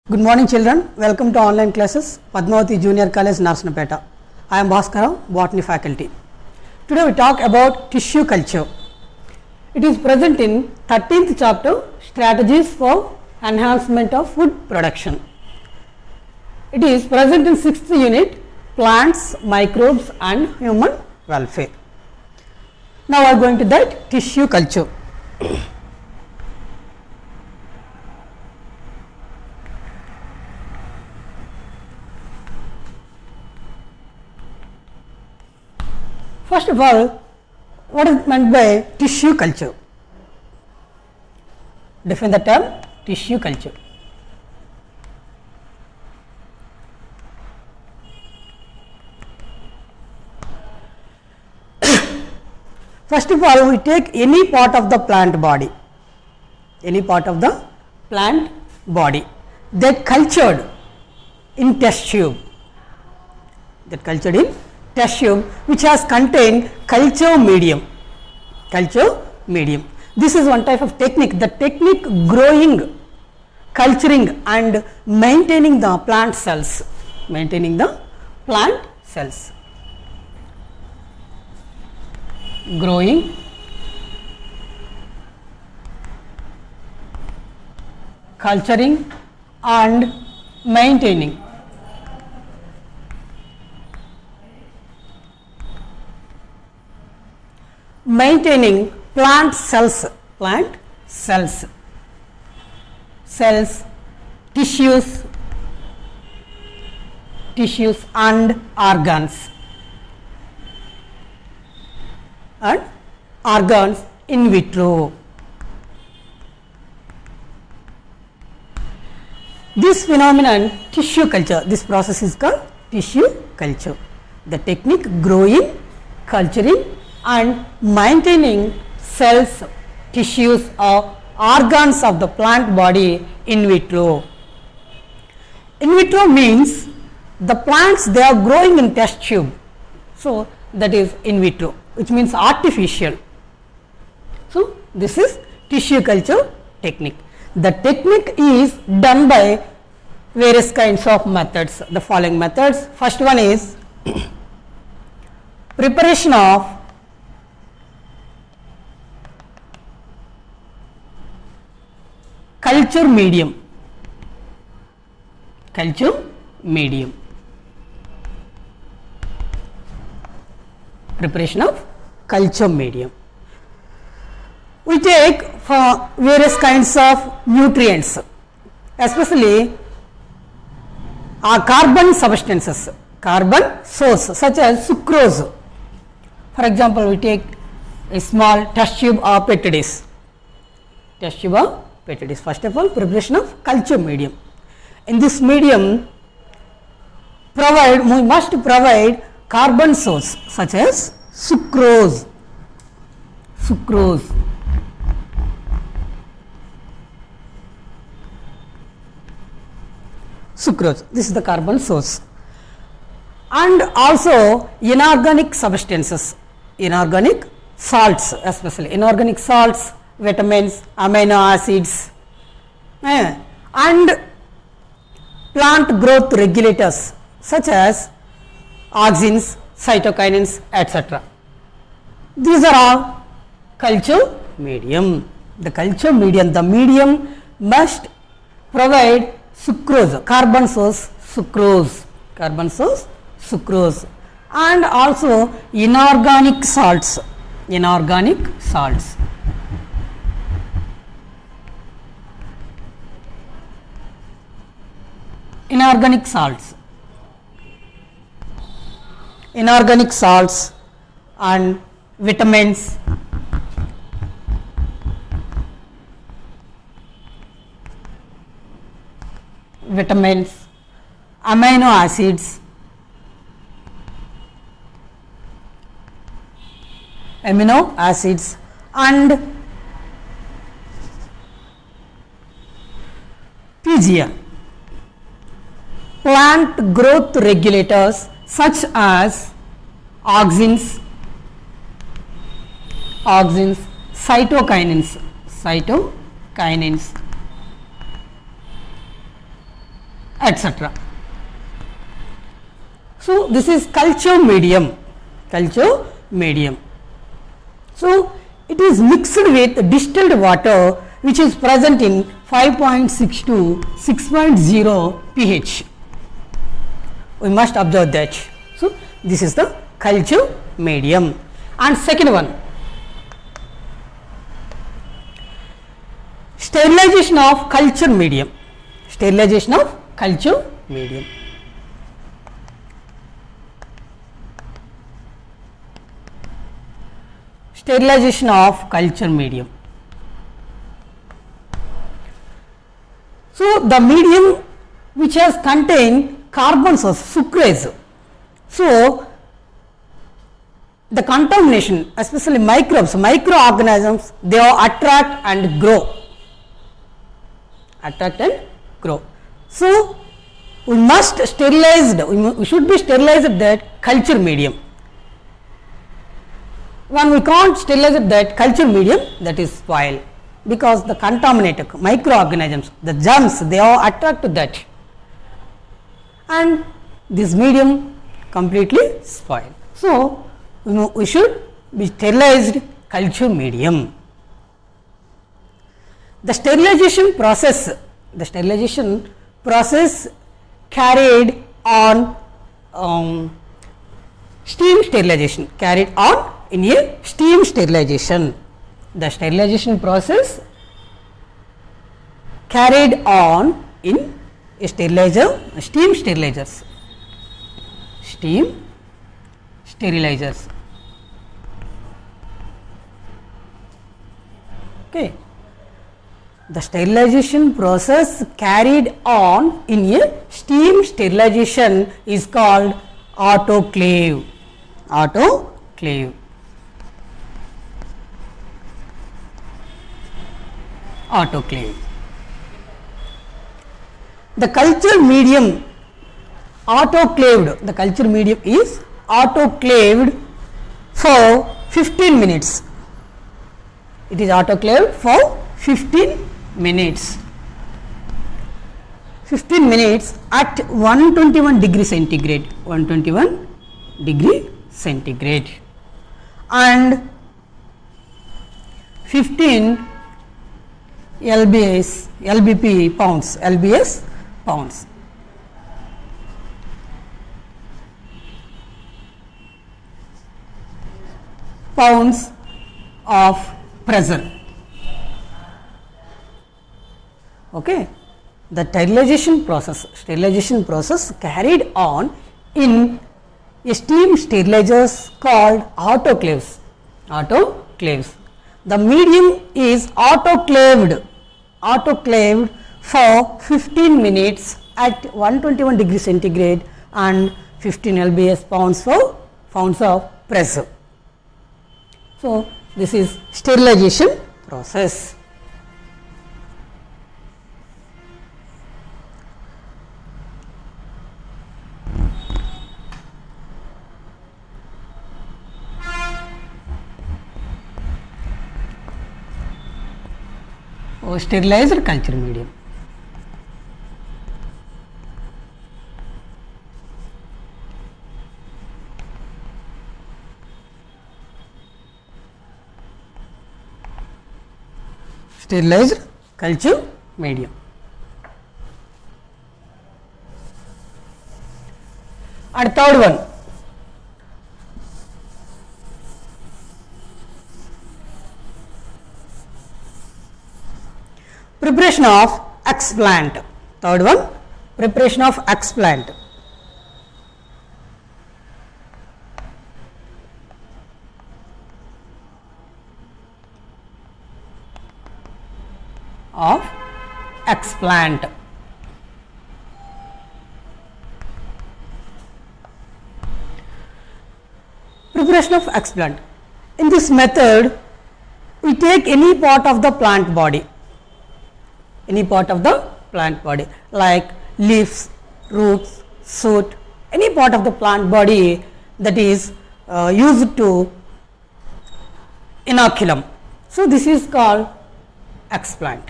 Good morning children, welcome to online classes, Padmavati Junior College, Narsanapeta. I am Bhaskaram, Botany faculty. Today we talk about tissue culture. It is present in 13th chapter, Strategies for Enhancement of Food Production. It is present in 6th unit, Plants, Microbes and Human Welfare. Now we are going to that tissue culture. First of all, what is meant by tissue culture? Define the term tissue culture. First of all, we take any part of the plant body, that cultured in test tube, which has contained culture medium. This is one type of technique, the technique growing, culturing and maintaining the plant cells. Growing, culturing and maintaining plant cells, tissues and organs in vitro. This phenomenon, tissue culture, this process is called tissue culture. The technique growing, culturing and maintaining cells, tissues or organs of the plant body in vitro. In vitro means the plants, they are growing in test tube. So, that is in vitro, which means artificial. So, this is tissue culture technique. The technique is done by various kinds of methods. The following methods. First one is preparation of culture medium. Preparation of culture medium. We take for various kinds of nutrients, especially carbon substances, carbon source such as sucrose. For example, we take a small test tube or petri dish. First of all, preparation of culture medium. In this medium, we must provide carbon source such as sucrose. This is the carbon source. And also inorganic substances, inorganic salts, especially inorganic salts, vitamins, amino acids and plant growth regulators such as auxins, cytokinins, etc. These are all culture medium. The culture medium, the medium must provide sucrose, carbon source sucrose and also inorganic salts. Inorganic salts and vitamins, amino acids, and PGR, plant growth regulators such as auxins, cytokinins, etc. So this is culture medium, culture medium. So it is mixed with distilled water which is present in 5.6 to 6.0 pH. We must observe that. So this is the culture medium. And second one, sterilization of culture medium, sterilization of culture medium. Sterilization of culture medium. So the medium which has contained carbon source, sucrase. So the contamination, especially microbes, microorganisms, they all attract and grow. Attract and grow. So we must sterilize, we should be sterilized that culture medium. When we can't sterilize that culture medium, that is spoiled, because the contaminated microorganisms, the germs, they all attract to that, and this medium completely spoiled. So we should be sterilized culture medium. The sterilization process carried on steam sterilization, carried on in a steam sterilization. The sterilization process carried on in a sterilizer, steam sterilizers, steam sterilizers. Okay. The sterilization process carried on in a steam sterilization is called autoclave. Autoclave. Autoclave. The culture medium autoclaved, the culture medium is autoclaved for 15 minutes. It is autoclaved for 15 minutes. 15 minutes at 121 degree centigrade, 121 degree centigrade, and 15 LBP pounds, LBS pounds. Pounds of pressure. Okay. The sterilization process carried on in a steam sterilizers called autoclaves. Autoclaves. The medium is autoclaved for 15 minutes at 121 degree centigrade and 15 lbs pounds of pressure. So this is sterilization process. Sterilized culture medium. Sterilized culture medium. And third one, preparation of explant. Third one, preparation of explant. Of explant. Preparation of explant. In this method, we take any part of the plant body, like leaves, roots, shoot, any part of the plant body that is used to inoculum. So this is called explant.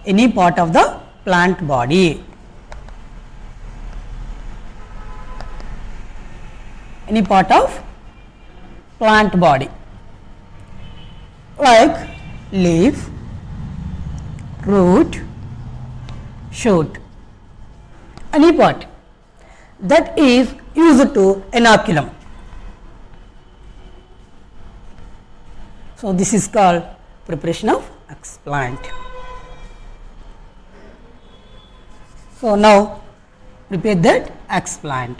Any part of the plant body. Any part of plant body like leaf, root, shoot, any part that is used to inoculum. So, this is called preparation of explant. So, now prepare that explant.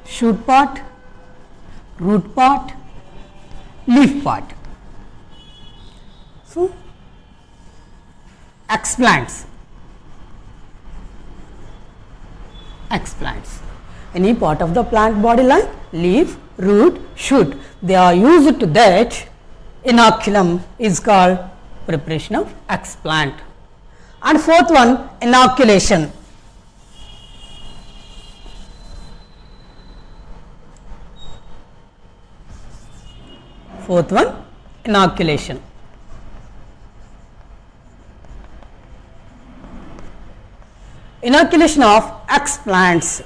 Shoot part, root part, leaf part. So, explants, any part of the plant body like leaf, root, shoot, they are used to that inoculum is called preparation of explant. And fourth one, inoculation. Fourth one, inoculation. Inoculation of explants,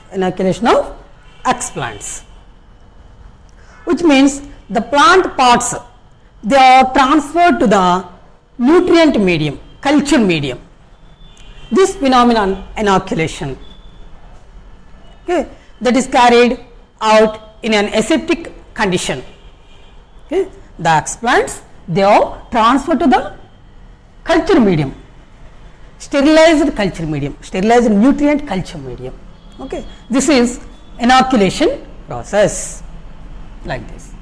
which means the plant parts, they are transferred to the nutrient medium, culture medium. This phenomenon inoculation, okay, that is carried out in an aseptic condition. Okay. The explants, they are transferred to the culture medium, sterilized culture medium, sterilized nutrient culture medium. Okay. This is inoculation process like this.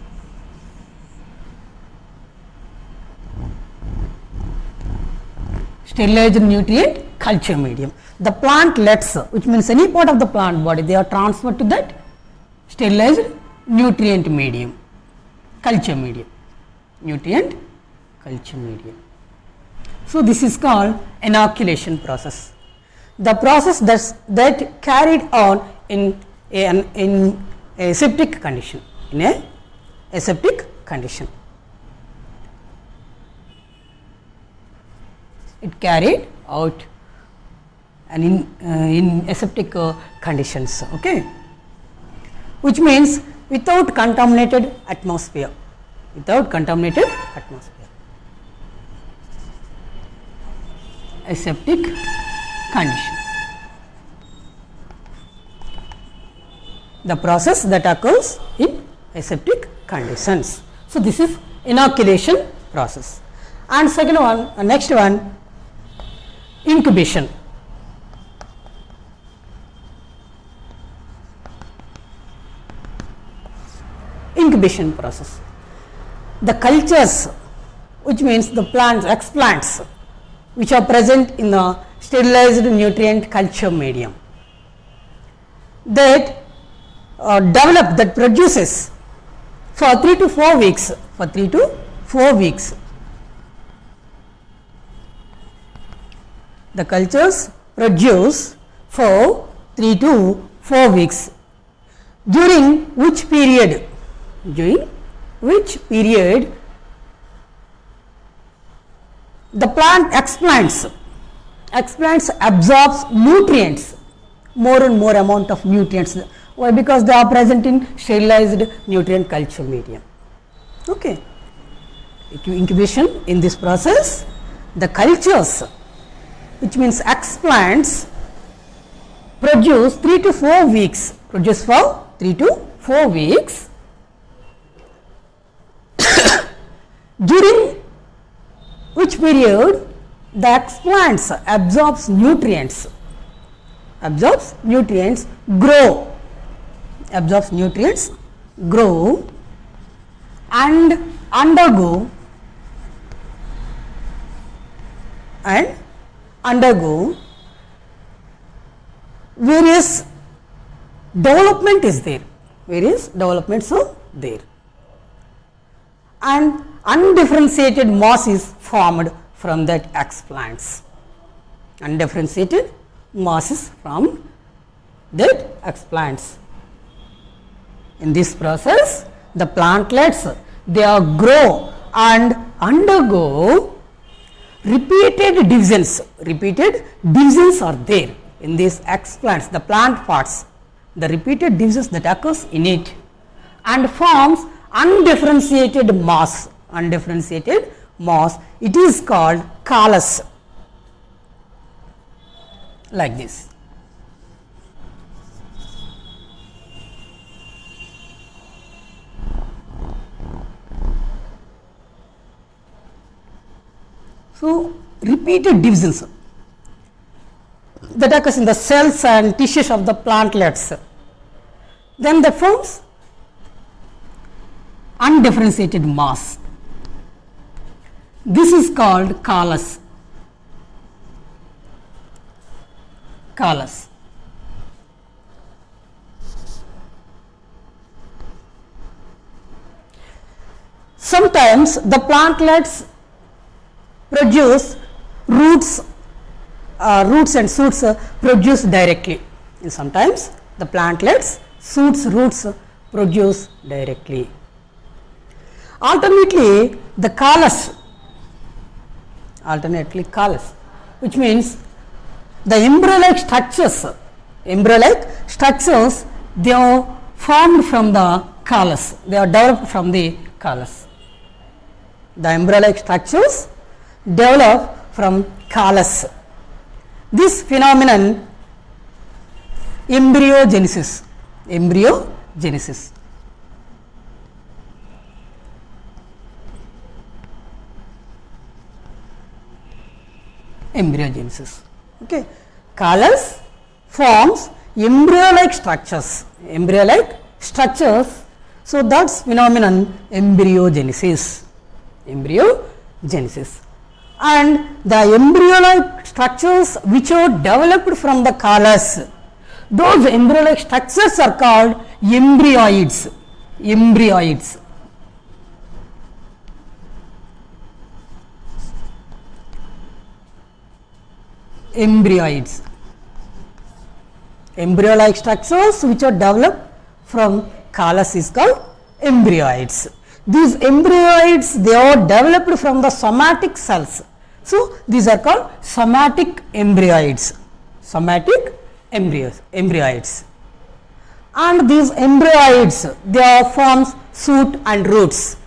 Sterilized nutrient culture medium. The plantlets, which means any part of the plant body, they are transferred to that sterilized nutrient medium, culture medium, nutrient culture medium. So, this is called inoculation process. The process that carried on in a aseptic condition, It carried out and in aseptic conditions, okay, which means without contaminated atmosphere, aseptic condition. The process that occurs in aseptic conditions. So, this is inoculation process. And second one, next one, incubation. Incubation process. The cultures, which means the plants, explants, which are present in the sterilized nutrient culture medium, that develop, that produces for 3 to 4 weeks, the cultures produce for 3 to 4 weeks, during which period the plant explants absorbs nutrients, more and more amount of nutrients. Why? Because they are present in sterilized nutrient culture medium. Okay. Incubation, in this process, the cultures, which means explants, produce 3 to 4 weeks, during which period the explants absorbs nutrients, grow and undergo various development is there, and undifferentiated mass is formed from that explants. undifferentiated masses from that explants. In this process, the plantlets, they are grow and undergo repeated divisions. Repeated divisions are there in these explants, the plant parts, the repeated divisions that occurs in it, and forms undifferentiated mass. Undifferentiated mass, it is called callus, like this. So, repeated divisions that occurs in the cells and tissues of the plantlets, then that forms undifferentiated mass. This is called callus. Callus. Sometimes the plantlets produce roots, roots and shoots produce directly. And sometimes the plantlets, shoots, roots produce directly. Alternately, the callus, which means the embryo-like structures, they are formed from the callus, they are developed from the callus. The embryo-like structures develop from callus. This phenomenon, embryogenesis. Embryogenesis. Embryogenesis. Okay. Callus forms embryo-like structures. Embryo-like structures. So that's phenomenon embryogenesis. Embryogenesis. And the embryo-like structures which are developed from the callus, those embryo-like structures are called embryoids. Embryoids. Embryoids. Embryo-like structures which are developed from callus is called embryoids. These embryoids, they are developed from the somatic cells. So, these are called somatic embryoids. Somatic embryoids. And these embryoids, they are forms shoot and roots.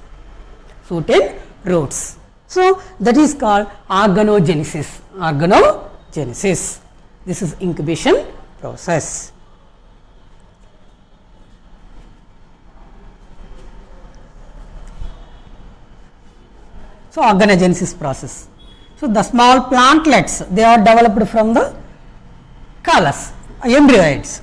Shoot and roots. So, that is called organogenesis. Organogenesis. This is incubation process. So, organogenesis process. So, the small plantlets, they are developed from the callus, embryoids.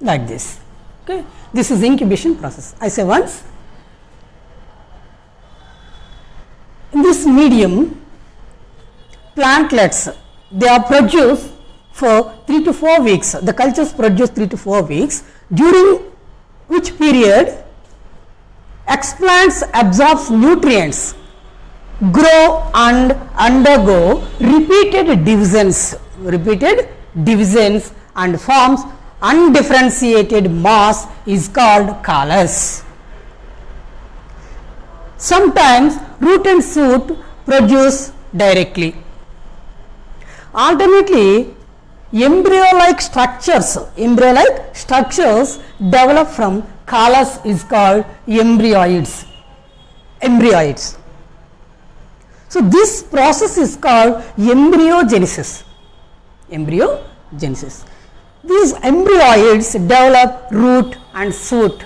Like this. Okay. This is incubation process. I say once, in this medium, plantlets, they are produced for 3 to 4 weeks. The cultures produce 3 to 4 weeks, during which period explants absorbs nutrients, grow and undergo repeated divisions and forms undifferentiated mass is called callus. Sometimes root and shoot produce directly. Alternately, embryo-like structures develop from callus is called embryoids. So, this process is called embryogenesis. These embryoids develop root and shoot.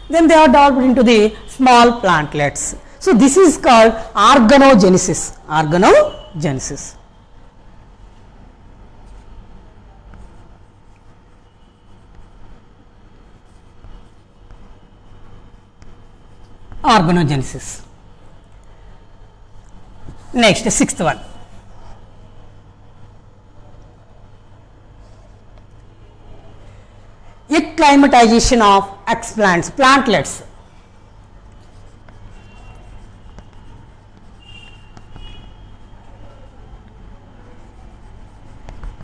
Then they are developed into the small plantlets. So, this is called organogenesis. Organogenesis. Next, sixth one. acclimatization of explants, plantlets.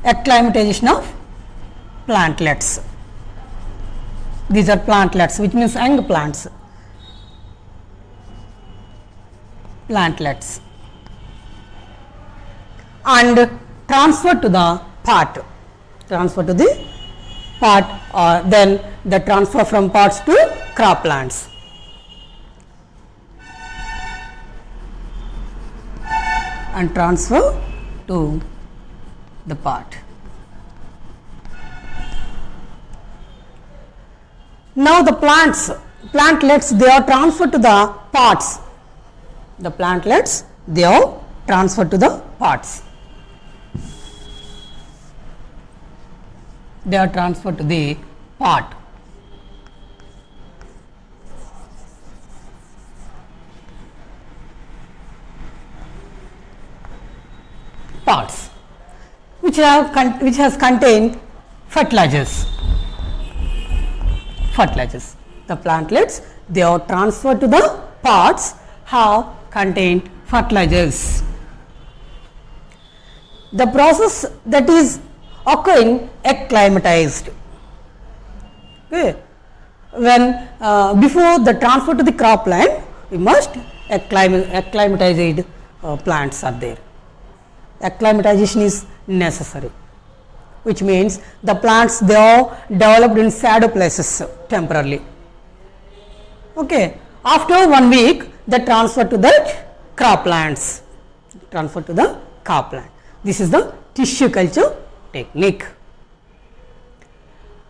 Acclimatization of plantlets. These are plantlets, which means young plants. Plantlets. And transfer to the pot. Transfer to the pot, or then the transfer from pots to croplands. And transfer to the pot. Now the plantlets, they are transferred to the pots. The plantlets, they are transferred to the pots. They are transferred to the pot. Pots, which has contained fertilizers. The plantlets, they are transferred to the pots, have contained fertilizers. The process that is occurring acclimatized. Okay. When before the transfer to the cropland, we must acclimatized plants are there. Acclimatization is necessary, which means the plants, they are developed in shadow places temporarily. Okay. After 1 week, they transfer to the croplands. Transfer to the cropland. This is the tissue culture technique.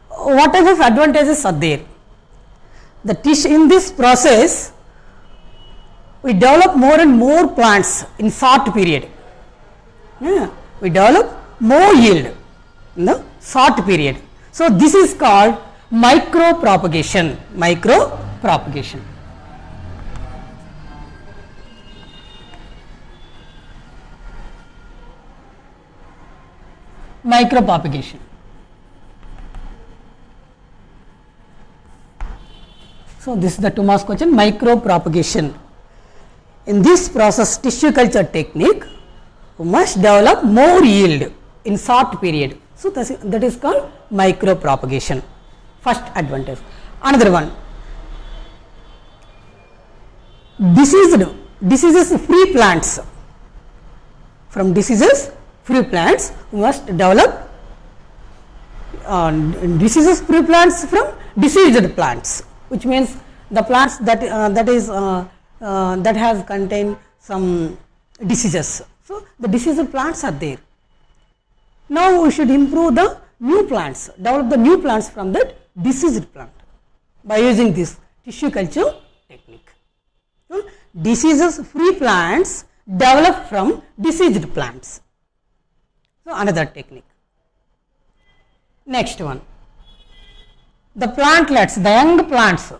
What type of advantages are there? The tissue, in this process, we develop more and more plants in short period. Yeah. We develop more yield in the short period. So this is called micropropagation. Micropropagation. Micropropagation. So this is the 2 marks question, micropropagation. In this process, tissue culture technique, we must develop more yield in short period. So that is called micropropagation. First advantage. Another one, diseases free plants. From diseases free plants, we must develop diseases free plants from diseased plants, which means the plants that has contained some diseases. So the diseased plants are there. Now we should improve the new plants, develop the new plants from that diseased plant by using this tissue culture technique. So diseases free plants developed from diseased plants. So another technique. Next one, the plantlets, the young plants,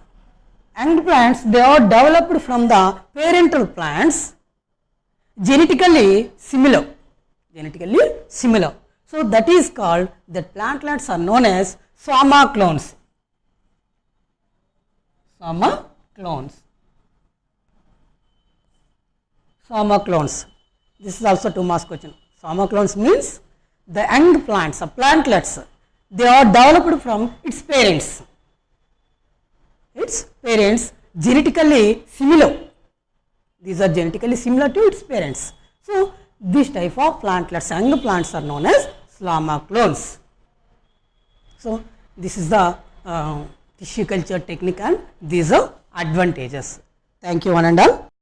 they are developed from the parental plants, genetically similar. So that is called, that plantlets are known as Swama clones. Swama clones. This is also 2 marks question. Swama clones means the young plants, plantlets, they are developed from its parents. Genetically similar. These are genetically similar to its parents. So this type of plantlets, young plants, are known as Swama clones. So this is the tissue culture technique, and these are advantages. Thank you one and all.